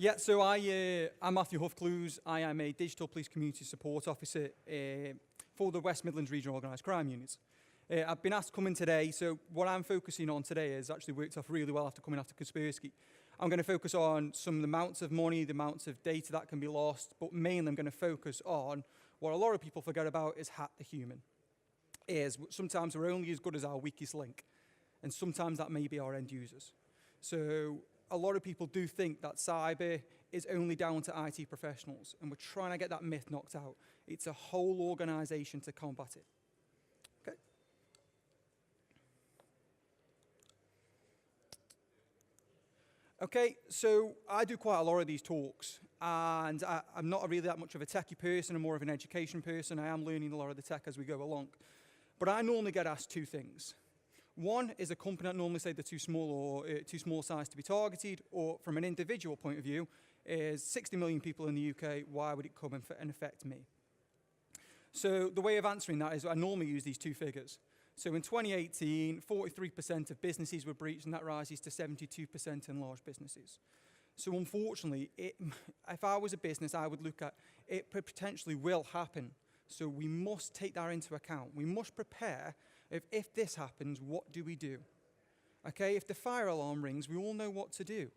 Yeah, so I'm Matthew Hough Clewes. I am a Digital Police Community Support Officer for the West Midlands Regional Organised Crime Unit. I've been asked to come in today, so what I'm focusing on today has actually worked off really well after coming after Kaspersky. I'm going to focus on some of the amounts of money, the amounts of data that can be lost, but mainly I'm going to focus on what a lot of people forget about is hack the human. Sometimes we're only as good as our weakest link, and sometimes that may be our end users. So a lot of people do think that cyber is only down to IT professionals, and we're trying to get that myth knocked out. It's a whole organisation to combat it. Okay. Okay, so I do quite a lot of these talks, and I'm not really that much of a techie person. I'm more of an education person. I am learning a lot of the tech as we go along. But I normally get asked two things. One is a company that normally say they're too small or too small size to be targeted, or from an individual point of view, is 60 million people in the UK, why would it come and affect me? So the way of answering that is I normally use these two figures. So in 2018, 43% of businesses were breached, and that rises to 72% in large businesses. So unfortunately, if I was a business, I would look at it potentially will happen. So we must take that into account. We must prepare. If this happens, what do we do? Okay, if the fire alarm rings, we all know what to do.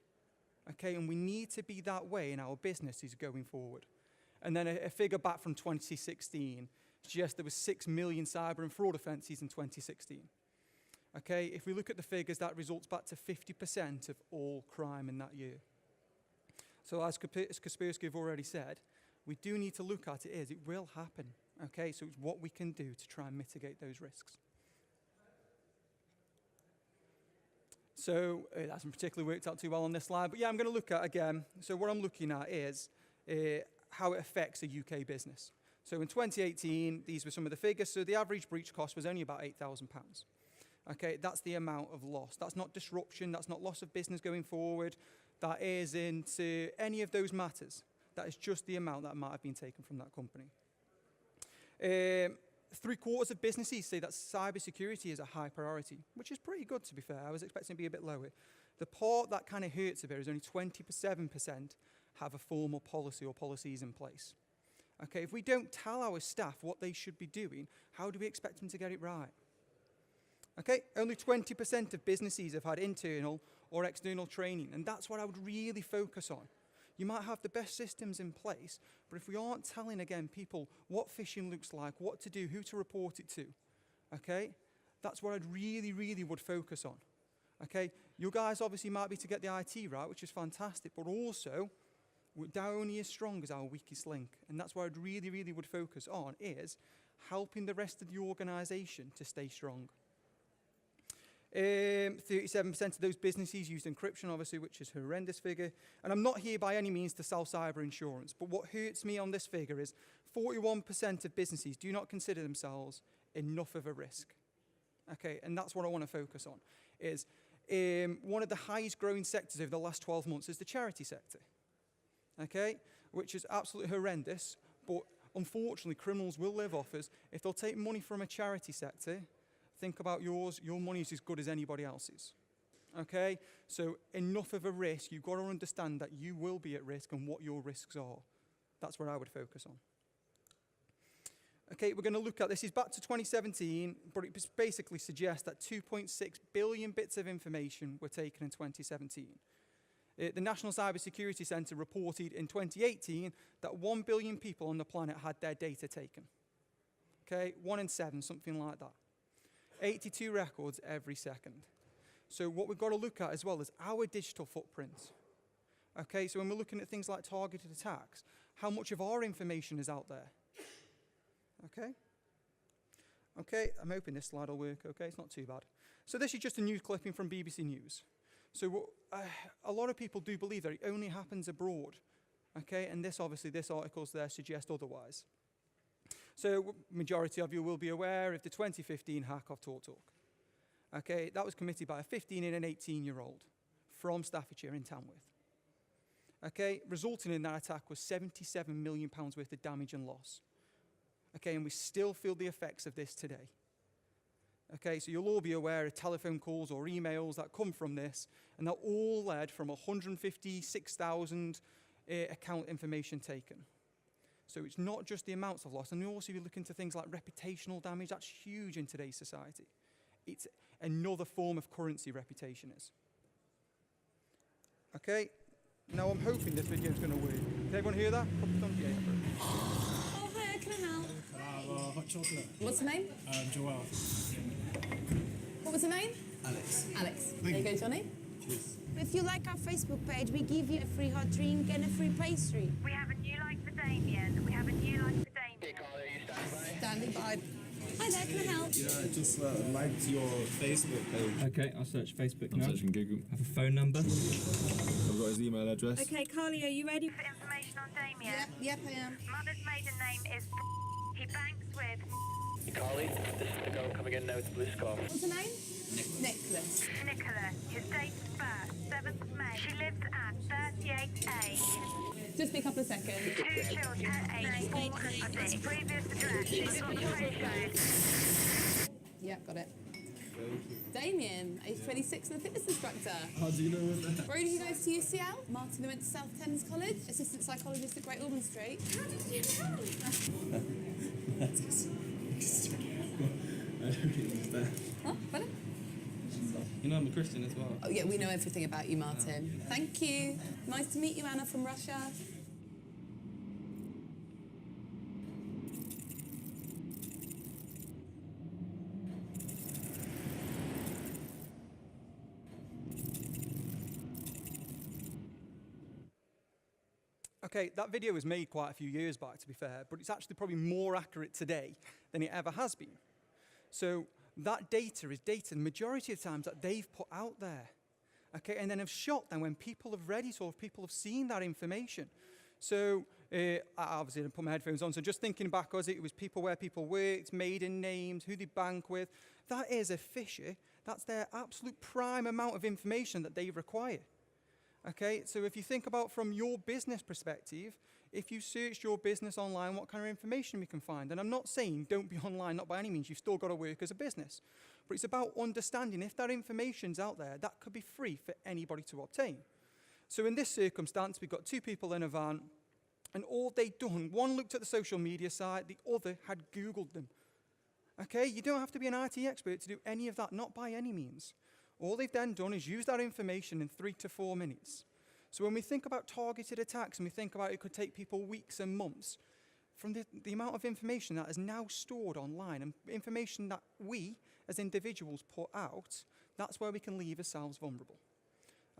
Okay, and we need to be that way in our businesses going forward. And then a figure back from 2016 suggests there was 6 million cyber and fraud offences in 2016. Okay, if we look at the figures, that results back to 50% of all crime in that year. So as Kaspersky have already said, we do need to look at it will happen. Okay, so it's what we can do to try and mitigate those risks. So it hasn't particularly worked out too well on this slide, but yeah, I'm going to look at again. So what I'm looking at is how it affects a UK business. So in 2018, these were some of the figures. So the average breach cost was only about £8,000. Okay, that's the amount of loss. That's not disruption. That's not loss of business going forward. That is into any of those matters. That is just the amount that might have been taken from that company. 3/4 of businesses say that cybersecurity is a high priority, which is pretty good, to be fair. I was expecting to be a bit lower. The part that kind of hurts a bit is only 27% have a formal policy or policies in place. Okay, if we don't tell our staff what they should be doing, how do we expect them to get it right? Okay, only 20% of businesses have had internal or external training, and that's what I would really focus on. You might have the best systems in place, but if we aren't telling, again, people what phishing looks like, what to do, who to report it to, okay, that's what I'd really, really would focus on. Okay, you guys obviously might be to get the IT right, which is fantastic, but also, we're only as strong as our weakest link, and that's what I'd really, really would focus on, is helping the rest of the organisation to stay strong. 37% of those businesses used encryption, obviously, which is a horrendous figure. And I'm not here by any means to sell cyber insurance, but what hurts me on this figure is 41% of businesses do not consider themselves enough of a risk. Okay, and that's what I want to focus on, is one of the highest growing sectors over the last 12 months is the charity sector. Okay, which is absolutely horrendous, but unfortunately criminals will live off us. If they'll take money from a charity sector, think about yours. Your money is as good as anybody else's. Okay? So enough of a risk. You've got to understand that you will be at risk and what your risks are. That's what I would focus on. Okay, we're going to look at, this is back to 2017, but it basically suggests that 2.6 billion bits of information were taken in 2017. The National Cybersecurity Centre reported in 2018 that 1 billion people on the planet had their data taken. Okay, 1 in 7, something like that. 82 records every second. So what we've got to look at as well is our digital footprint. Okay, so when we're looking at things like targeted attacks, how much of our information is out there? Okay? Okay, I'm hoping this slide will work. Okay, it's not too bad. So this is just a news clipping from BBC News. So a lot of people do believe that it only happens abroad. Okay, and this articles there suggest otherwise. So majority of you will be aware of the 2015 hack of TalkTalk. Okay, that was committed by a 15 and an 18-year-old from Staffordshire in Tamworth. Okay, resulting in that attack was £77 million worth of damage and loss. Okay, and we still feel the effects of this today. Okay, so you'll all be aware of telephone calls or emails that come from this, and they're all led from 156,000 account information taken. So it's not just the amounts of loss, and you also look into things like reputational damage. That's huge in today's society. It's another form of currency, reputation is. Okay, now I'm hoping this video is going to work. Did everyone hear that? Yeah, Oh, hi, can I help? Hot chocolate. What's the name? Joelle. What was the name? Alex. Alex. There you go, Johnny. Cheers. If you like our Facebook page, we give you a free hot drink and a free pastry. We have a new like for Damien. We have a new like for Damien. Hey, Carl, are you standing by? Standing by. Hi there, can I help? Yeah, I just liked your Facebook page. Okay, I'll search Facebook I'm now. searching Google. Have a phone number. I've got his email address. Okay, Carly, are you ready for information on Damien? Yep, I am. Mother's maiden name is. He banks with. Hey, Carly, this is the girl coming in now with the blue scarf. What's her name? Nicholas. Nicola. His date of birth, 7th May. She lives at 38A. Just be a couple of seconds. 2 children, age 4 and 6. Previous address. She's got the postcode. Yep, got it. Damien, age 26 and a fitness instructor. How do you know what that? Where did he go to UCL? Martin who went to South Thames College, assistant psychologist at Great Ormond Street. How did you know? I don't understand. Huh? Pardon? You know I'm a Christian as well. Oh yeah, we know everything about you, Martin. Thank you. Nice to meet you, Anna from Russia. Okay, that video was made quite a few years back, to be fair, but it's actually probably more accurate today than it ever has been. So that data is data the majority of the times that they've put out there. Okay, and then have shot them when people have read it or if people have seen that information. So I obviously didn't put my headphones on, so just thinking back, it was people where people worked, maiden names, who they bank with. That is a fisher. That's their absolute prime amount of information that they require. Okay, so if you think about from your business perspective, if you search your business online, what kind of information we can find? And I'm not saying don't be online, not by any means, you've still got to work as a business. But it's about understanding if that information's out there, that could be free for anybody to obtain. So in this circumstance, we've got 2 people in a van, and all they'd done, one looked at the social media site, the other had Googled them. Okay, you don't have to be an IT expert to do any of that, not by any means. All they've then done is use that information in 3 to 4 minutes. So when we think about targeted attacks and we think about it could take people weeks and months, from the amount of information that is now stored online and information that we as individuals put out, that's where we can leave ourselves vulnerable.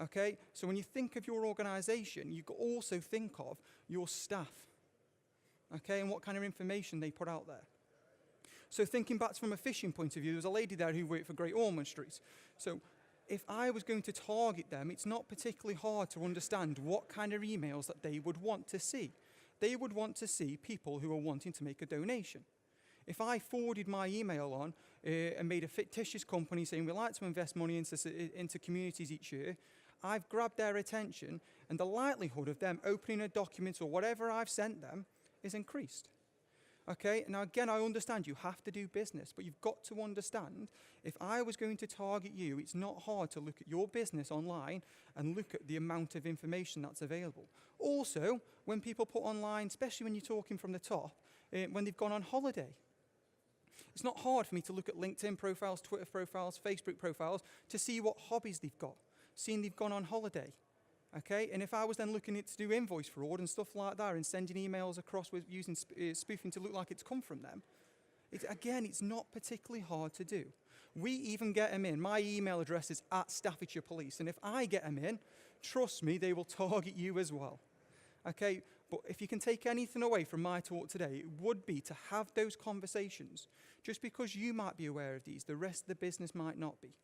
Okay, so when you think of your organization, you can also think of your staff. Okay, and what kind of information they put out there. So thinking back from a phishing point of view, there was a lady there who worked for Great Ormond Street. So if I was going to target them, it's not particularly hard to understand what kind of emails that they would want to see. They would want to see people who are wanting to make a donation. If I forwarded my email on and made a fictitious company saying we'd like to invest money into communities each year, I've grabbed their attention and the likelihood of them opening a document or whatever I've sent them is increased. Okay, now again, I understand you have to do business, but you've got to understand, if I was going to target you, it's not hard to look at your business online and look at the amount of information that's available. Also, when people put online, especially when you're talking from the top, when they've gone on holiday, it's not hard for me to look at LinkedIn profiles, Twitter profiles, Facebook profiles to see what hobbies they've got, seeing they've gone on holiday. Okay, and if I was then looking at to do invoice fraud and stuff like that and sending emails across with using spoofing to look like it's come from them, it's not particularly hard to do. We even get them in. My email address is @Staffordshire Police, and if I get them in, trust me, they will target you as well. Okay, but if you can take anything away from my talk today, it would be to have those conversations. Just because you might be aware of these, the rest of the business might not be.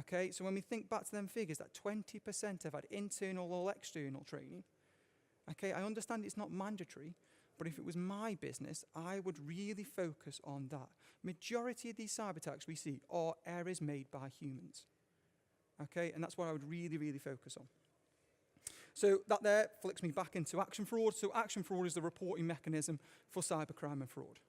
Okay, so when we think back to them figures, that 20% have had internal or external training. Okay, I understand it's not mandatory, but if it was my business, I would really focus on that. Majority of these cyber attacks we see are errors made by humans. Okay, and that's what I would really, really focus on. So that there flicks me back into action fraud. So action fraud is the reporting mechanism for cybercrime and fraud.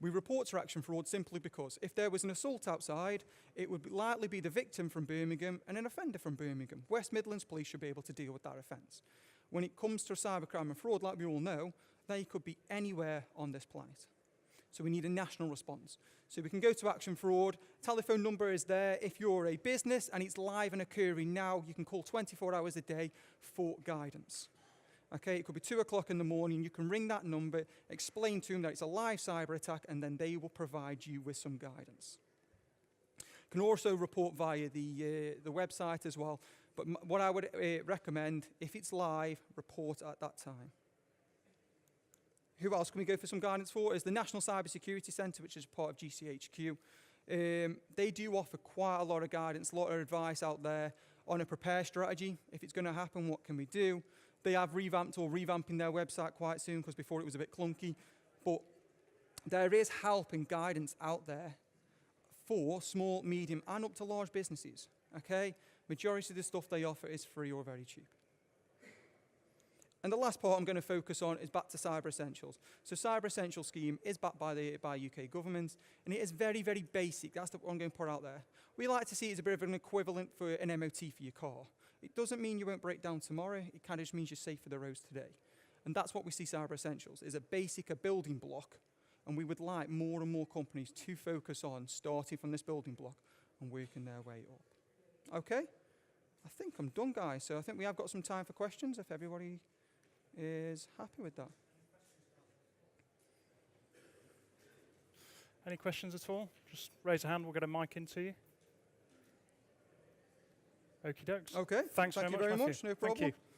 We report to Action Fraud simply because if there was an assault outside, it would likely be the victim from Birmingham and an offender from Birmingham. West Midlands Police should be able to deal with that offence. When it comes to cybercrime and fraud, like we all know, they could be anywhere on this planet. So we need a national response. So we can go to Action Fraud. Telephone number is there. If you're a business and it's live and occurring now, you can call 24 hours a day for guidance. Okay, it could be 2 o'clock in the morning. You can ring that number, explain to them that it's a live cyber attack, and then they will provide you with some guidance. You can also report via the website as well. But what I would recommend, if it's live, report at that time. Who else can we go for some guidance for? Is the National Cyber Security Centre, which is part of GCHQ. They do offer quite a lot of guidance, a lot of advice out there on a prepare strategy. If it's going to happen, what can we do? They have revamped or revamping their website quite soon because before it was a bit clunky. But there is help and guidance out there for small, medium, and up to large businesses. Okay? Majority of the stuff they offer is free or very cheap. And the last part I'm going to focus on is back to Cyber Essentials. So Cyber Essentials scheme is backed by UK government, and it is very, very basic. That's what I'm going to put out there. We like to see it as a bit of an equivalent for an MOT for your car. It doesn't mean you won't break down tomorrow. It kind of just means you're safe for the roads today. And that's what we see Cyber Essentials, is a basic, a building block, and we would like more and more companies to focus on starting from this building block and working their way up. Okay? I think I'm done, guys. So I think we have got some time for questions if everybody is happy with that. Any questions at all? Just raise a hand, we'll get a mic into you. Okie dokes. Okay. Thanks Thank you very very much, much. Matthew. No problem. Thank you.